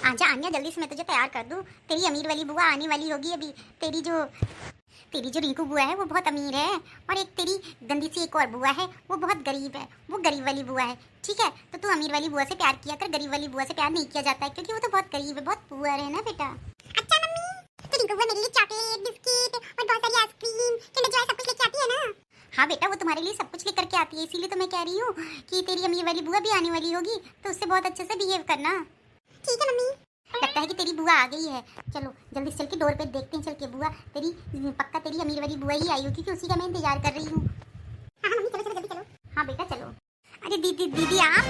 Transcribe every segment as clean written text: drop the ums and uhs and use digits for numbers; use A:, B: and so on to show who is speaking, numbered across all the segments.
A: आजा आन्या, जल्दी से मैं तुझे तैयार कर दूँ। तेरी अमीर वाली बुआ आने वाली होगी अभी। तेरी जो रिंकू बुआ है वो बहुत अमीर है, और एक तेरी गंदी सी एक और बुआ है वो बहुत गरीब है, वो गरीब वाली बुआ है। ठीक है, तो तू अमीर वाली बुआ से प्यार किया कर, गरीब वाली बुआ से प्यार नहीं किया जाता है, क्योंकि वो तो बहुत गरीब है, बहुत पुअर है ना बेटा। अच्छा मम्मी, तो रिंकू बुआ मेरे लिए चॉकलेट, बिस्किट और बहुत सारी आइसक्रीम, किंडर जॉय सब कुछ लेके आती है ना? हाँ बेटा, वो तुम्हारे लिए सब कुछ लेकर के आती है, इसीलिए तो मैं कह रही हूँ कि तेरी अमीर वाली बुआ भी आने वाली होगी, तो उससे बहुत अच्छे से बिहेव करना। ठीक है मम्मी। लगता है कि तेरी बुआ आ गई है। चलो जल्दी चल के डोर पे देखते हैं, चल के बुआ तेरी पक्का तेरी अमीर वाली बुआ ही आई होगी, क्योंकि उसी का मैं इंतजार कर रही हूँ। हाँ मम्मी, चलो चलो जल्दी चलो। हाँ बेटा चलो। अरे दीदी आप?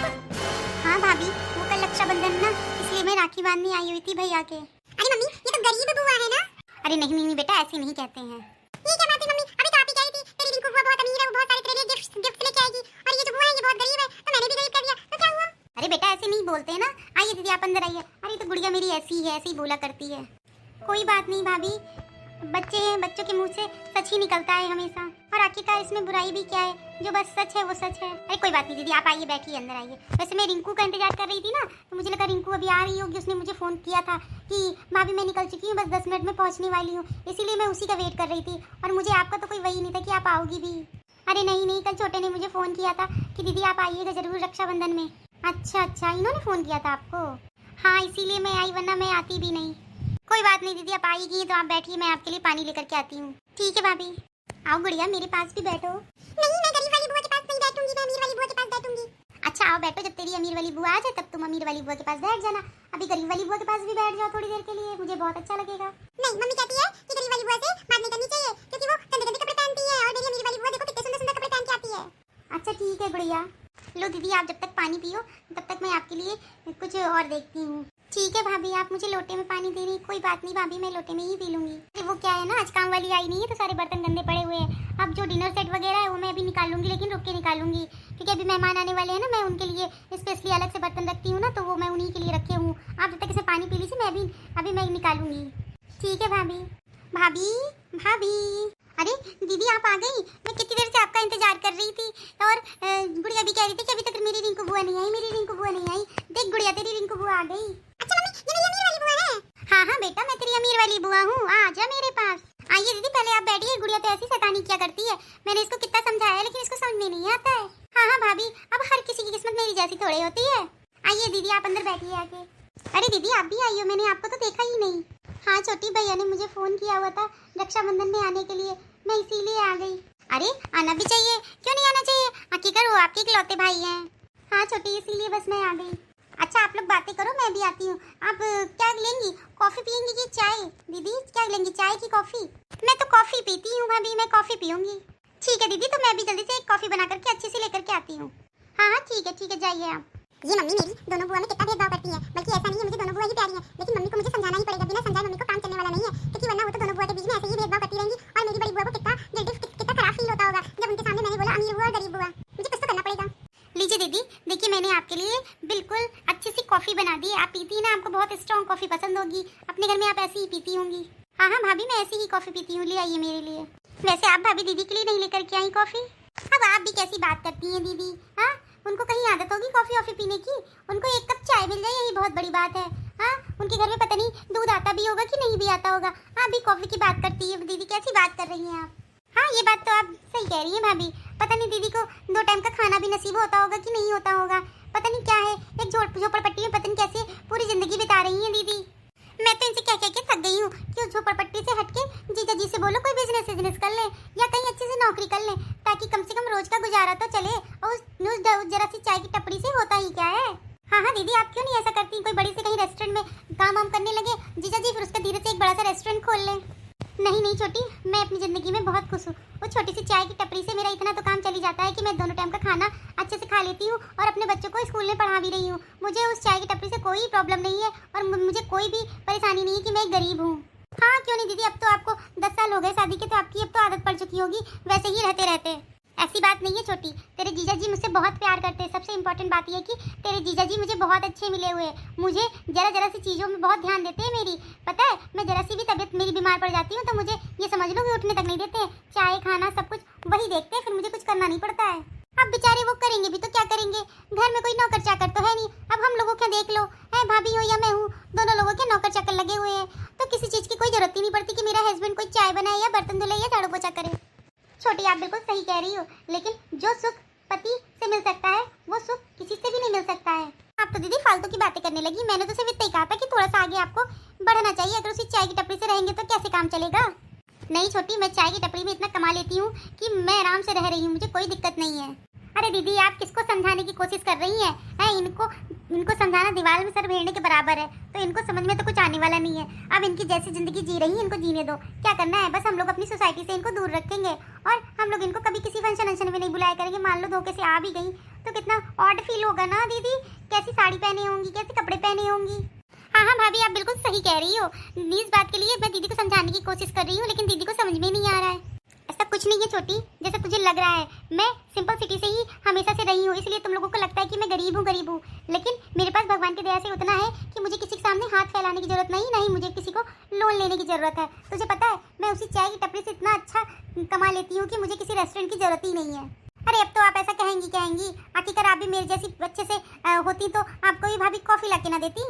A: हाँ भाभी, वो कल रक्षाबंधन ना, इसलिए मैं राखी बांधने आई हुई थी भैया के। अरे मम्मी, ये तो गरीब बुआ है ना? अरे नहीं बेटा, ऐसे नहीं कहते हैं। ये क्या बात है मम्मी, अभी तो आप ही कह रही थी तेरी रिंकू बुआ बहुत अमीर है, वो बहुत सारे तेरे लिए गिफ्ट लेके आएगी, और ये जो बुआ है ये बहुत गरीब है, तो मैंने भी गरीब कर दिया, तो क्या हुआ? अरे बेटा ऐसे नहीं बोलते हैं ना। आइए दीदी आप अंदर आइए। अरे तो गुड़िया मेरी ऐसी ही है, ऐसे ही बोला करती है। कोई बात नहीं भाभी, बच्चे हैं, बच्चों के मुंह से सच ही निकलता है हमेशा, और आखिरकार इसमें बुराई भी क्या है, जो बस सच है वो सच है। अरे कोई बात नहीं दीदी, आप आइए, बैठिए अंदर आइए। वैसे मैं रिंकू का इंतजार कर रही थी ना, तो मुझे लगा रिंकू अभी आ रही होगी, उसने मुझे फ़ोन किया था कि भाभी मैं निकल चुकी हूँ, बस 10 मिनट में पहुँचने वाली हूँ, इसीलिए मैं उसी का वेट कर रही थी, और मुझे आपका तो कोई वही नहीं था कि आप आओगी भी। अरे नहीं, कल छोटे ने मुझे फ़ोन किया था कि दीदी आप आइएगा ज़रूर रक्षाबंधन में। अच्छा, इन्होंने फ़ोन किया था आपको? हाँ, इसीलिए मैं आई, वरना मैं आती भी नहीं। कोई बात नहीं दीदी, आप आएगी तो आप बैठिए, मैं आपके लिए पानी लेकर के आती हूँ। ठीक है भाभी। आओ गुड़िया, मेरे पास भी बैठो। नहीं, मैं गरीब वाली बुआ के पास नहीं बैठूंगी, मैं अमीर वाली बुआ के पास बैठूंगी। अच्छा आओ बैठो, जब तेरी अमीर वाली बुआ आ जाए तब तुम अमीर वाली बुआ के पास बैठ जाना। अभी गरीब वाली बुआ के पास भी बैठ जाओ थोड़ी देर के लिए, मुझे बहुत अच्छा लगेगा। नहीं, मम्मी कहती है कि गरीब वाली बुआ से बात नहीं करनी चाहिए, क्योंकि वो गंदे कपड़े पहनती है, और मेरी अमीर वाली बुआ देखो कितने सुंदर कपड़े पहन के आती है। अच्छा ठीक है गुड़िया, लो दीदी आप जब तक पानी पियो तब तक मैं आपके लिए कुछ और देखती हूँ। ठीक है भाभी, आप मुझे लोटे में पानी दे रही। कोई बात नहीं भाभी, मैं लोटे में ही पी लूंगी। वो क्या है ना, आज काम वाली आई नहीं है तो सारे बर्तन गंदे पड़े हुए हैं। अब जो डिनर सेट वगैरह है वो मैं अभी निकाल लूंगी, लेकिन रुक के निकालूंगी, क्योंकि अभी मेहमान आने वाले हैं ना, मैं उनके लिए स्पेशली अलग से बर्तन रखती हूँ ना, तो वो मैं उन्हीं के लिए रखे हूँ। आप जब तक इसे पानी पी लीजिए, मैं अभी मैं निकालूंगी। ठीक है भाभी। अरे दीदी आप आ गई, मैं कितनी देर से आपका इंतजार कर रही थी, और गुड़िया भी कह रही थी कि अभी तक मेरी रिंकू बुआ नहीं आई। देख गुड़िया, तेरी रिंकू बुआ आ गई। अच्छा मम्मी, ये मेरी अमीर वाली बुआ है? हाँ बेटा, मैं तेरी अमीर वाली बुआ हूँ, आ जा मेरे पास। आइए दीदी, पहले आप बैठिए। गुड़िया तो ऐसी शैतानी किया करती है, मैंने इसको कितना समझाया लेकिन इसको समझ में नहीं आता है। हाँ भाभी, अब हर किसी की किस्मत मेरी जैसी थोड़ी होती है। आइए दीदी आप अंदर बैठिए आके। अरे दीदी आप भी आइए, मैंने आपको तो देखा ही नहीं। हाँ, छोटी भैया ने मुझे फोन किया हुआ था रक्षाबंधन में आने के लिए, मैं इसीलिए आ गई। अरे आना भी चाहिए, क्यों नहीं आना चाहिए, आखिरकार वो आपके इकलौते भाई हैं। हाँ छोटी, इसीलिए बस मैं आ गई। अच्छा आप लोग बातें करो, मैं भी आती हूँ। आप क्या लेंगी, कॉफी पियेंगी कि चाय? दीदी क्या लेंगी, चाय की कॉफी? मैं तो कॉफी पीती हूँ भाभी, मैं कॉफी पीऊंगी। ठीक है दीदी, तो मैं भी जल्दी से एक कॉफी बना करके अच्छे से लेकर के आती हूँ। हाँ ठीक है, जाइए आप। ये मम्मी मेरी दोनों बुआ में कितना भेदभाव करती है, बल्कि ऐसा नहीं है, मुझे दोनों बुआ ही प्यारी है, लेकिन मम्मी को मुझे समझाना ही पड़ेगा, बिना समझाए मम्मी को काम चलने वाला नहीं है, क्योंकि वरना वो तो दोनों बुआ के बीच में ऐसे ही भेदभाव करती रहेंगी, और मेरी बड़ी बुआ को कितना खराब फील होता होगा जब उनके सामने मैंने बोला अमीर बुआ और गरीब बुआ। मुझे कुछ तो करना पड़ेगा। लीजिए दीदी, देखिए मैंने आपके लिए बिल्कुल अच्छी सी कॉफी बना दी है, आप पीती है ना, आपको बहुत स्ट्रॉन्ग कॉफी पसंद होगी, अपने घर में आप ऐसी ही पीती होंगी। हाँ भाभी, मैं ऐसी ही कॉफी पीती हूँ, ले आइए मेरे लिए। वैसे आप भाभी दीदी के लिए नहीं लेकर के आई कॉफी? अब आप भी कैसी बात करती हैं दीदी, हाँ उनको कहीं आदत होगी कॉफी पीने की, उनको एक कप चाय मिल जाए यही बहुत बड़ी बात है। हाँ, उनके घर में पता नहीं दूध आता भी होगा कि नहीं भी आता होगा, आप भी कॉफी की बात करती है। दीदी कैसी बात कर रही हैं आप? हाँ ये बात तो आप सही कह रही हैं भाभी, पता नहीं दीदी को 2 टाइम का खाना भी नसीब होता होगा कि नहीं होता होगा, पता नहीं क्या है, एक झोपड़पट्टी में पता नहीं कैसे पूरी जिंदगी बिता रही हैं दीदी। मैं तो इनसे कह के थक गई हूँ कि उस झोपड़पट्टी से हटके जीजा जी से बोलो कोई बिजनेस कर ले, या कहीं अच्छे से नौकरी कर ले, ताकि कम से कम रोज का गुजारा तो चले, और उस जरा सी चाय की टपरी से होता ही क्या है। हाँ दीदी, आप क्यों नहीं ऐसा करती, कोई बड़ी से कहीं रेस्टोरेंट में काम वाम करने लगे जीजा जी, फिर उसका धीरे से एक बड़ा सा रेस्टोरेंट खोल ले। नहीं छोटी, मैं अपनी ज़िंदगी में बहुत खुश हूँ, वो छोटी सी चाय की टपरी से मेरा इतना तो काम चली जाता है कि मैं 2 टाइम का खाना अच्छे से खा लेती हूँ, और अपने बच्चों को स्कूल में पढ़ा भी रही हूँ। मुझे उस चाय की टपरी से कोई प्रॉब्लम नहीं है, और मुझे कोई भी परेशानी नहीं है कि मैं गरीब हूँ। हाँ क्यों नहीं दीदी, अब तो आपको 10 साल हो गए शादी के, तो आपकी अब तो आदत पड़ चुकी होगी वैसे ही रहते। ऐसी बात नहीं है छोटी, तेरे जीजा जी मुझसे बहुत प्यार करते हैं। सबसे इम्पोर्टेंट बात यह है कि तेरे जीजा जी मुझे बहुत अच्छे मिले हुए हैं, मुझे जरा सी चीज़ों में बहुत ध्यान देते हैं मेरी। पता है, मैं जरा सी भी तबीयत मेरी बीमार पड़ जाती हूँ तो मुझे ये समझ लो कि उठने तक नहीं देते, चाय खाना सब कुछ वही देखते हैं, फिर मुझे कुछ करना नहीं पड़ता है। अब बेचारे वो करेंगे भी तो क्या करेंगे, घर में कोई नौकर चाकर तो है नहीं। अब हम लोगों क्या देख लो, है भाभी हो या मैं हूँ, दोनों लोगों के नौकर चाकर लगे हुए हैं, तो किसी चीज की कोई जरूरत ही नहीं पड़ती कि मेरा हस्बैंड कोई चाय बनाए या बर्तन धुले या झाड़ू पोछा करे। छोटी आप बिल्कुल सही कह रही हो, लेकिन जो सुख पति से मिल सकता है वो सुख किसी से भी नहीं मिल सकता है। आप तो दीदी फालतू की बातें करने लगी, मैंने तो सिर्फ इतना ही कहा था कि थोड़ा सा आगे आपको बढ़ना चाहिए। अगर उसी चाय की टपरी से रहेंगे तो कैसे काम चलेगा। नहीं छोटी, मैं चाय की टपरी में इतना कमा लेती हूँ कि मैं आराम से रह रही हूँ, मुझे कोई दिक्कत नहीं है। अरे दीदी आप किसको समझाने की कोशिश कर रही हैं? इनको समझाना दीवार में सर भेड़ने के बराबर है, तो इनको समझ में तो कुछ आने वाला नहीं है। अब इनकी जैसी जिंदगी जी रही है इनको जीने दो, क्या करना है बस हम लोग अपनी सोसाइटी से इनको दूर रखेंगे और हम लोग इनको कभी किसी फंक्शन में नहीं बुलाया करेंगे। मान लो धोखे से आ भी गई तो कितना ऑड फील होगा ना दीदी, कैसी साड़ी पहने होंगी, कैसे कपड़े पहने होंगी। हाँ हाँ भाभी आप बिल्कुल सही कह रही हो, इस बात के लिए मैं दीदी को समझाने की कोशिश कर रही हूँ, लेकिन दीदी को समझ में नहीं आ रहा है। ऐसा कुछ नहीं है छोटी, जैसा तुझे लग रहा है। मैं सिंपल सिटी से ही हमेशा से रही हूँ, इसलिए तुम लोगों को लगता है कि मैं गरीब हूँ, लेकिन मेरे पास भगवान की दया से उतना है कि मुझे किसी के सामने हाथ फैलाने की जरूरत नहीं, नहीं मुझे किसी को लोन लेने की जरूरत है। तुझे पता है मैं उसी चाय की टपरी से इतना अच्छा कमा लेती हूँ कि मुझे किसी रेस्टोरेंट की जरूरत ही नहीं है। अरे अब तो आप ऐसा कहेंगी, आखिरकार आप भी मेरे जैसी अच्छे से होती तो आपको भी भाभी कॉफी ला के ना देती।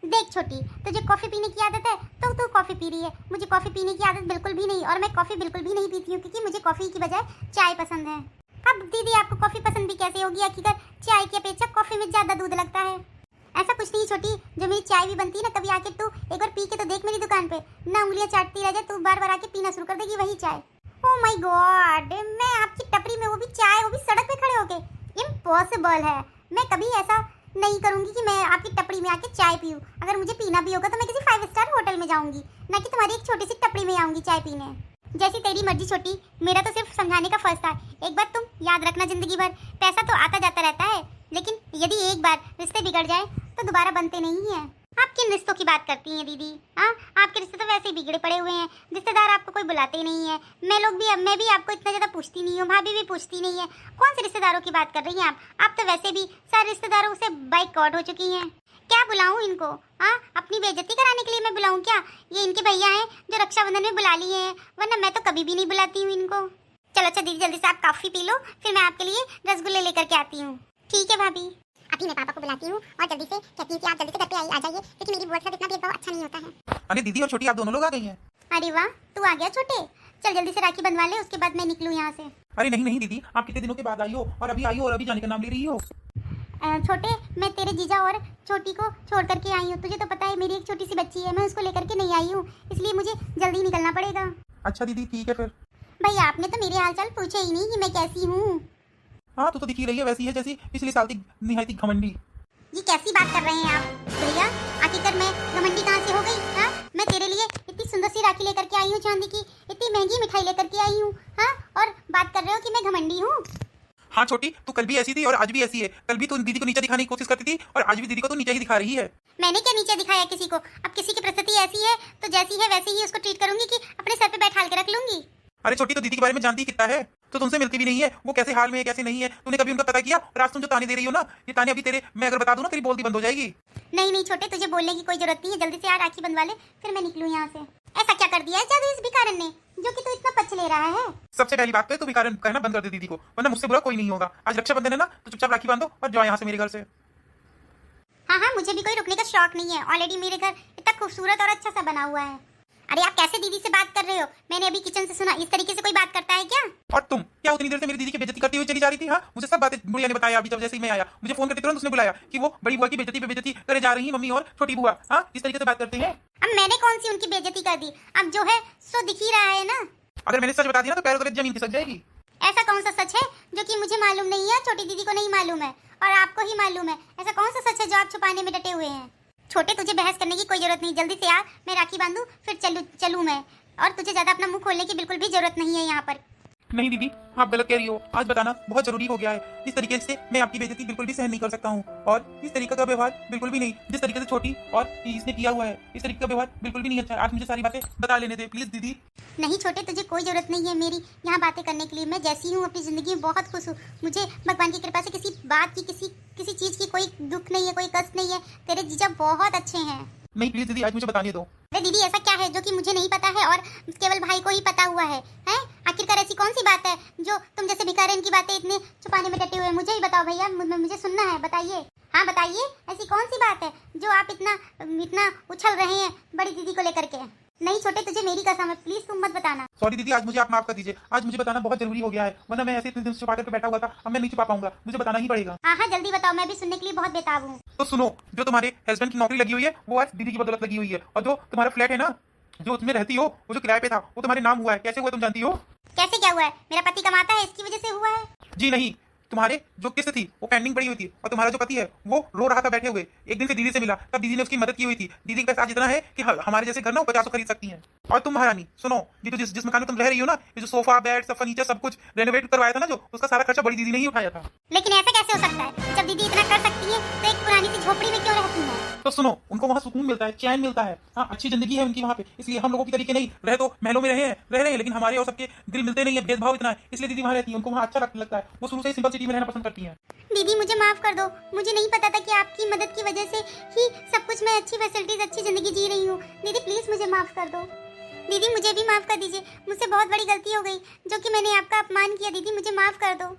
A: देख छोटी, तुझे कॉफी पीने की आदत है तो तू कॉफी पी रही है, मुझे कॉफी पीने की आदत बिल्कुल भी नहीं, और मैं कॉफी बिल्कुल भी नहीं पीती हूँ क्योंकि मुझे कॉफी की बजाय चाय पसंद है। अब दीदी आपको कॉफी पसंद भी कैसे होगी, आखिरकार चाय की अपेक्षा कॉफी में ज्यादा दूध लगता है। ऐसा कुछ नहीं छोटी, जो मेरी चाय भी बनती है ना, कभी आके तू एक बार पी के तो देख मेरी दुकान पे, ना उंगलियां चाटती रह जाए, तू बार बार आके पीना शुरू कर देगी वही चाय। ओह माय गॉड, मैं आपकी टपरी में, वो भी चाय, वो भी सड़क पे खड़े होके, इम्पॉसिबल है। मैं कभी ऐसा नहीं करूंगी कि मैं आपकी टपरी में आके चाय पीऊं। अगर मुझे पीना भी होगा तो मैं किसी 5 स्टार होटल में जाऊंगी, ना कि तुम्हारी एक छोटी सी टपरी में आऊंगी चाय पीने। जैसी तेरी मर्जी छोटी, मेरा तो सिर्फ समझाने का फर्ज था। एक बात तुम याद रखना, जिंदगी भर पैसा तो आता जाता रहता है, लेकिन यदि एक बार रिश्ते बिगड़ जाए तो दोबारा बनते नहीं है। आप किन रिश्तों की बात करती हैं दीदी? हाँ, आपके रिश्ते तो वैसे ही बिगड़े पड़े हुए हैं, रिश्तेदार आपको कोई बुलाते ही नहीं है। मैं भी आपको इतना ज्यादा पूछती नहीं हूँ, भाभी भी पूछती नहीं है। कौन से रिश्तेदारों की बात कर रही हैं आप तो वैसे भी सारे रिश्तेदारों से बाइकआउट हो चुकी हैं। क्या बुलाऊं इनको? हाँ, अपनी बेइज्जती कराने के लिए मैं बुलाऊं क्या? ये इनके भैया हैं जो रक्षाबंधन में बुला लिए हैं, वरना मैं तो कभी भी नहीं बुलाती हूँ इनको। चलो अच्छा दीदी, जल्दी से आप कॉफी पी लो, फिर मैं आपके लिए रसगुल्ले लेकर के आती हूँ। ठीक है भाभी। अभी मैं पापा को बुलाती हूँ और जल्दी से कहती हूँ कि आप जल्दी से घर पे आ जाइए, क्योंकि मेरी बुआ के साथ इतना भेदभाव अच्छा नहीं होता है।
B: अरे दीदी और छोटी आप दोनों लोग आ गई हैं।
A: अरे वाह, तू आ गया छोटे, चल जल्दी से राखी बंधवा ले, उसके बाद मैं निकलूँ यहाँ से।
B: अरे नहीं नहीं दीदी, आप कितने दिनों के बाद आई हो और अभी आई हो और अभी जाने का नाम ले रही हो।
A: छोटे, मैं तेरे जीजा और छोटी को छोड़ करके आई हूँ। तुझे तो पता है मेरी एक छोटी सी बच्ची है, मैं उसको लेकर के नहीं आई हूँ, इसलिए मुझे जल्दी निकलना पड़ेगा।
B: अच्छा दीदी ठीक है फिर।
A: भाई आपने तो मेरे हालचाल पूछे ही नहीं कि मैं कैसी हूँ।
B: हाँ तो दिख ही रही है, वैसी है जैसी पिछले साल की निहायती घमंडी।
A: ये कैसी बात कर रहे हैं आप भैया? आखिरकार मैं घमंडी कहाँ से हो गई? हाँ, मैं तेरे लिए इतनी सुंदर सी राखी लेकर के आई हूँ, चांदी की इतनी महंगी मिठाई लेकर के आई हूँ, हाँ, और बात कर रहे हो कि मैं घमंडी हूँ?
B: हाँ छोटी, तू कल भी ऐसी थी और आज भी ऐसी है। कल भी तू दीदी को नीचे दिखाने की कोशिश करती थी और आज भी दीदी को तू नीचे ही दिखा रही है।
A: मैंने क्या नीचे दिखाया किसी को? अब किसी की परिस्थिति ऐसी है तो जैसी है वैसे ही उसको ट्रीट करूंगी कि अपने सर पे बैठाल के रख लूंगी।
B: अरे छोटी, तो दीदी के बारे में जानती कितना है, तो तुमसे मिलती भी नहीं है, वो कैसे हाल में है कैसे नहीं है, तूने कभी उनका पता किया? और आज तुम जो ताने दे रही हो ना, ये ताने अभी तेरे, मैं अगर बता दूं ना तेरी बोलती बंद हो जाएगी।
A: नहीं नहीं छोटे, तुझे बोलने की कोई जरूरत नहीं है, जल्दी से यार राखी बंधवा ले, फिर मैं निकलूं यहाँ से। ऐसा क्या कर दिया है जादू इस भिखारन ने जो कि तू इतना पच ले रहा है?
B: सबसे पहली बात तो तू भिखारन कहना बंद कर दे दीदी को, वरना मुझसे बुरा कोई नहीं होगा। आज रक्षाबंधन है ना, तो चुपचाप राखी बांधो और जाओ यहाँ से मेरे घर से।
A: हाँ हाँ, मुझे भी कोई रुकने का शौक नहीं है, ऑलरेडी मेरे घर इतना खूबसूरत और अच्छा सा बना हुआ है। अरे आप कैसे दीदी से बात कर रहे हो? मैंने अभी किचन से सुना, इस तरीके से कोई बात करता है क्या?
B: और तुम क्या उतनी देर से मेरी दीदी की बेइज्जती करती हुई चली जा रही थी? हाँ, मुझे सब बातें बुढ़िया ने बताया। अभी जब जैसे ही मैं आया, मुझे फोन करके तुरंत उसने बुलाया कि वो बड़ी बुआ की बेइज्जती पे बेइज्जती करे जा रही है मम्मी और छोटी बुआ। हाँ, इस तरीके से बात करते हैं।
A: अब मैंने कौन सी उनकी बेइज्जती कर दी? अब जो है सो दिख ही रहा है ना।
B: अगर मैंने सच बता दिया ना तो पैरों तले जमीन खिसक जाएगी।
A: ऐसा कौन सा सच है जो कि मुझे मालूम नहीं है, छोटी दीदी को नहीं मालूम है और आपको ही मालूम है? ऐसा कौन सा सच है जो आप छुपाने में डटे हुए हैं? छोटे, तुझे बहस करने की कोई जरूरत नहीं, जल्दी से आ, मैं राखी बांधूं फिर चलूं मैं, और तुझे ज्यादा अपना मुंह खोलने की बिल्कुल भी जरूरत नहीं है यहाँ पर।
B: नहीं दीदी, आप गलत कह रही हो, आज बताना बहुत जरूरी हो गया है। इस तरीके से मैं आपकी बेइज्जती बिल्कुल भी सहन नहीं कर सकता हूँ, और इस तरीके का व्यवहार बिल्कुल भी नहीं, जिस तरीके से छोटी और इसने किया हुआ है, इस तरीके का व्यवहार बिल्कुल भी नहीं अच्छा। आज मुझे सारी बातें बता लेने दे प्लीज दीदी।
A: नहीं छोटे, तुझे कोई जरूरत नहीं है मेरी यहाँ बातें करने के लिए। मैं जैसी हूँ अपनी जिंदगी में बहुत खुश हूँ, मुझे भगवान की कृपा से किसी बात की किसी चीज की कोई दुख नहीं है, कोई कष्ट नहीं है। तेरे जीजा बहुत अच्छे हैं।
B: नहीं प्लीज दीदी, आज मुझे बताने दो।
A: अरे दीदी, ऐसा क्या है जो कि मुझे नहीं पता है और केवल भाई को ही पता हुआ है? आखिरकार ऐसी कौन सी बात है जो तुम जैसे भिखारिन की बातें इतने छुपाने में डटे हुए हैं? मुझे ही बताओ भैया, मुझे सुनना है, बताइए। हाँ बताइए, ऐसी कौन सी बात है जो आप इतना उछल रहे हैं बड़ी दीदी को लेकर के? नहीं छोटे, तुझे मेरी कसम है, प्लीज तुम मत बताना।
B: सॉरी दीदी, आज मुझे आप माफ कर दीजिए। आज मुझे बताना बहुत जरूरी हो गया है, वरना मैं ऐसे इतने दिन से छुपा करके बैठा हुआ था, अब मैं नहीं छुपा पाऊंगा, मुझे बताना ही पड़ेगा।
A: हाँ जल्दी बताओ, मैं भी सुनने के लिए बहुत बेताब हूँ।
B: तो सुनो, जो तुम्हारे हस्बैंड की नौकरी लगी हुई है वो आज दीदी की बदौलत लगी हुई है, और जो तुम्हारा फ्लैट है ना, जो उसमें रहती हो, वो जो किराए पे था, वो तुम्हारे नाम हुआ है। कैसे हुआ तुम जानती हो?
A: कैसे क्या हुआ है? मेरा पति कमाता है, इसकी वजह से हुआ है।
B: जी नहीं, तुम्हारे जो किस्त थी वो पेंडिंग पड़ी हुई थी, और तुम्हारा जो पति है वो रो रहा था बैठे हुए। एक दिन से दीदी से मिला, तब दीदी ने उसकी मदद की हुई थी। दीदी का पैसा इतना है कि हमारे जैसे घर ना 50 खरीद सकती हैं। और तुम महारानी सुनो, ये तो जिस मकान में तुम रह रही हो ना, ये जो सोफा बेड सब फर्नीचर सब कुछ रेनोवेट करवाया था ना, जो उसका सारा खर्चा बड़ी दीदी ने ही उठाया था।
A: लेकिन ऐसा कैसे हो सकता है? जब दीदी इतना कर सकती है तो एक पुरानी सी झोपड़ी में क्यों रहती है?
B: तो सुनो, उनको वहाँ सुकून मिलता है, चैन मिलता है, हाँ अच्छी जिंदगी है उनकी वहाँ पे। इसलिए हम लोगों की तरीके नहीं रहे, तो महलों में रह रहे हैं, लेकिन हमारे और सबके दिल मिलते नहीं है, भेदभाव इतना है, इसलिए दीदी वहाँ रहती है, उनको वहाँ अच्छा लगता है। वो शुरू से ही सिंपल सिटी में रहना पसंद करती है।
A: दीदी मुझे माफ कर दो, मुझे नहीं पता था कि आपकी मदद की वजह से ही सब कुछ मैं अच्छी फैसिलिटीज अच्छी जिंदगी जी रही हूँ। दीदी प्लीज मुझे माफ कर दो। दीदी मुझे भी माफ कर दीजिए, मुझसे बहुत बड़ी गलती हो गई जो कि मैंने आपका अपमान किया। दीदी मुझे माफ कर दो।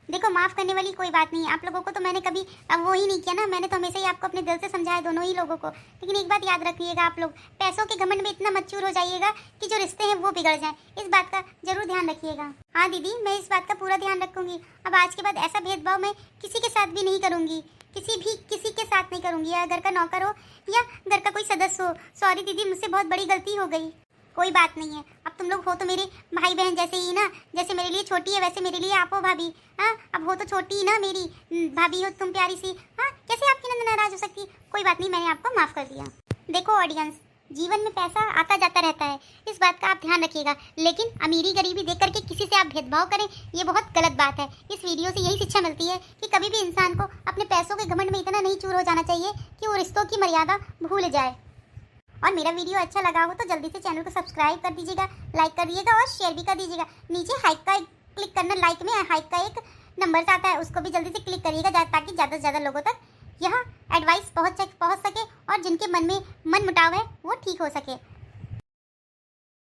A: देखो माफ करने वाली कोई बात नहीं है, आप लोगों को तो मैंने कभी अब वो ही नहीं किया ना, मैंने तो हमेशा ही आपको अपने दिल से समझाया, दोनों ही लोगों को। लेकिन एक बात याद रखिएगा, आप लोग पैसों के घमंड में इतना मत चूर हो जाइएगा कि जो रिश्ते हैं वो बिगड़ जाएं। इस बात का जरूर ध्यान रखिएगा। हाँ दीदी, मैं इस बात का पूरा ध्यान रखूंगी। अब आज के बाद ऐसा भेदभाव मैं किसी के साथ भी नहीं करूंगी, किसी के साथ नहीं करूंगी, या घर का नौकर हो या घर का कोई सदस्य हो। सॉरी दीदी, मुझसे बहुत बड़ी गलती हो गई। कोई बात नहीं है, अब तुम लोग हो तो मेरे भाई बहन जैसे ही ना, जैसे मेरे लिए छोटी है वैसे मेरे लिए आप हो भाभी। हाँ अब हो तो छोटी ही ना, मेरी भाभी हो तुम प्यारी सी। हाँ कैसे आपकी नंद नाराज हो सकती? कोई बात नहीं, मैंने आपको माफ कर दिया। देखो ऑडियंस, जीवन में पैसा आता जाता रहता है, इस बात का आप ध्यान रखिएगा, लेकिन अमीरी गरीबी देख करके किसी से आप भेदभाव करें, ये बहुत गलत बात है। इस वीडियो से यही शिक्षा मिलती है कि कभी भी इंसान को अपने पैसों के घमंड में इतना नहीं चूर हो जाना चाहिए कि वो रिश्तों की मर्यादा भूल जाए। और मेरा वीडियो अच्छा लगा हो तो जल्दी से चैनल को सब्सक्राइब कर दीजिएगा, लाइक कर दीजिएगा और शेयर भी कर दीजिएगा। नीचे हाइक का क्लिक करना, लाइक में हाइक का एक नंबर आता है, उसको भी जल्दी से क्लिक करिएगा ताकि ज़्यादा से ज़्यादा लोगों तक यह एडवाइस पहुंच सके और जिनके मन में मन मुटाव है वो ठीक हो सके।